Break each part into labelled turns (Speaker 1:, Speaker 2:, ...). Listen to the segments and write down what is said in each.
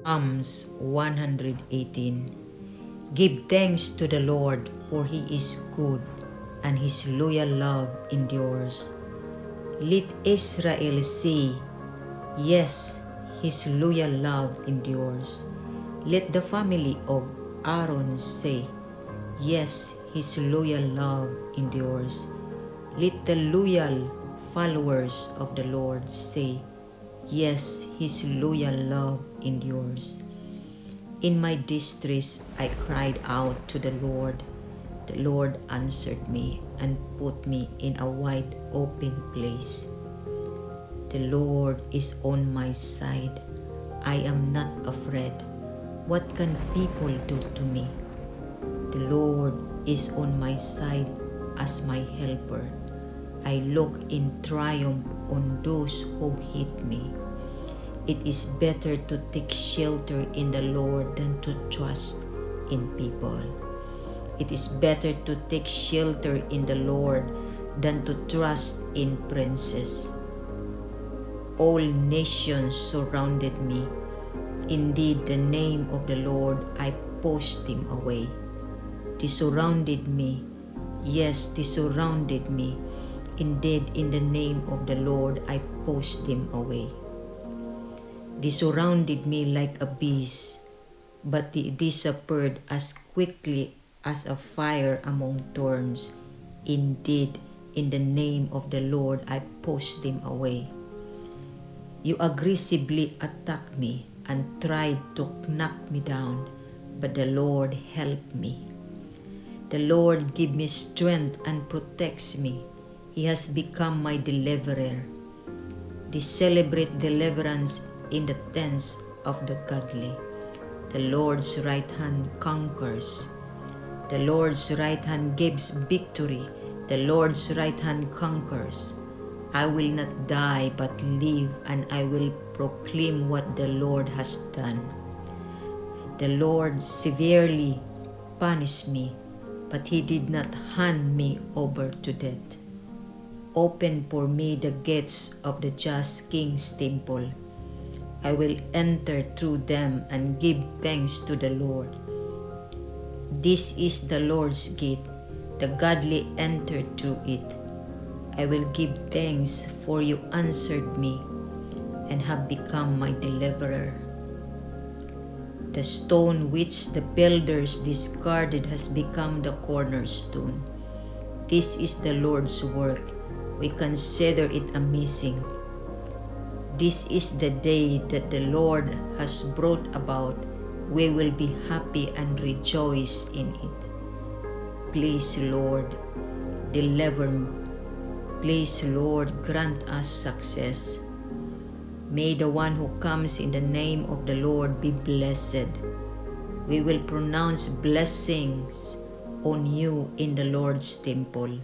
Speaker 1: Psalms 118. Give thanks to the Lord, for he is good, and his loyal love endures. Let Israel say, yes, his loyal love endures. Let the family of Aaron say, yes, his loyal love endures. Let the loyal followers of the Lord say, yes, his loyal love endures. In my distress I cried out to the Lord. The Lord answered me and put me in a wide open place. The Lord is on my side. I am not afraid. What can people do to me? The Lord is on my side as my helper. I look in triumph on those who hate me. It is better to take shelter in the Lord than to trust in people. It is better to take shelter in the Lord than to trust in princes. All nations surrounded me. Indeed, the name of the Lord I pushed him away. They surrounded me. Yes, they surrounded me. Indeed, in the name of the Lord I pushed them away. They surrounded me like a beast, but they disappeared as quickly as a fire among thorns. Indeed, in the name of the Lord I pushed them away. You aggressively attacked me and tried to knock me down, but the Lord helped me. The Lord gives me strength and protects me. He has become my deliverer. They celebrate deliverance in the tents of the godly. The Lord's right hand conquers. The Lord's right hand gives victory. The Lord's right hand conquers. I will not die but live, and I will proclaim what the Lord has done. The Lord severely punished me, but he did not hand me over to death. Open for me the gates of the just king's temple. I will enter through them and give thanks to the Lord. This is the Lord's gate. The godly enter through it. I will give thanks, for you answered me and have become my deliverer. The stone which the builders discarded has become the cornerstone. This is the Lord's work. We consider it amazing. This is the day that the Lord has brought about. We will be happy and rejoice in it. Please, Lord, deliver me. Please, Lord, grant us success. May the one who comes in the name of the Lord be blessed. We will pronounce blessings on you in the Lord's temple.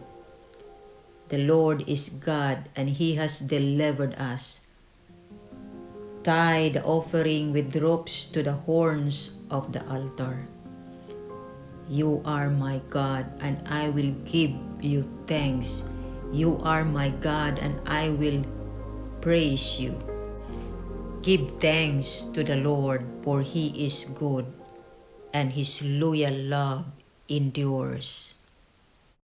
Speaker 1: The Lord is God, and he has delivered us. Tie the offering with ropes to the horns of the altar. You are my God, and I will give you thanks. You are my God, and I will praise you. Give thanks to the Lord, for he is good, and his loyal love endures.